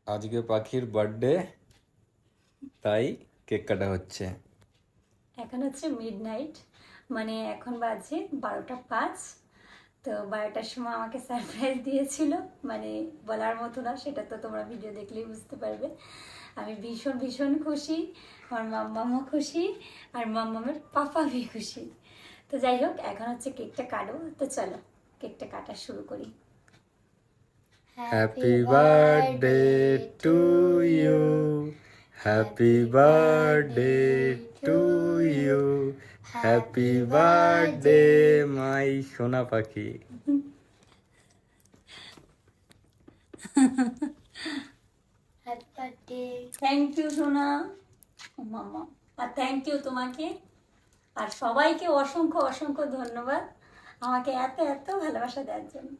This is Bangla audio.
আজকে পাখির বার্থডে, তাই কেক কাটা হচ্ছে। এখন হচ্ছে মিডনাইট, মানে এখন বাজে 12টা 5। তো 12টার সময় আমাকে সারপ্রাইজ দিয়েছিল, মানে বলার মতো না, সেটা তো তোমরা ভিডিও দেখলেই বুঝতে পারবে। আমি ভীষণ ভীষণ খুশি, আমার মাম্মামও খুশি, আর মাম্মামের পাপা ভি খুশি। তো যাই হোক, এখন হচ্ছে কেকটা কাটো, তো চলো কেকটা কাটা শুরু করি। Happy birthday to you, happy birthday to you, happy birthday my সোনা পাখি। Happy birthday. থ্যাংক ইউ সোনা, ও মাম্মা, আর থ্যাংক ইউ তোমাকে, আর সবাইকে অসংখ্য অসংখ্য ধন্যবাদ আমাকে এত এত ভালোবাসা দেওয়ার জন্য।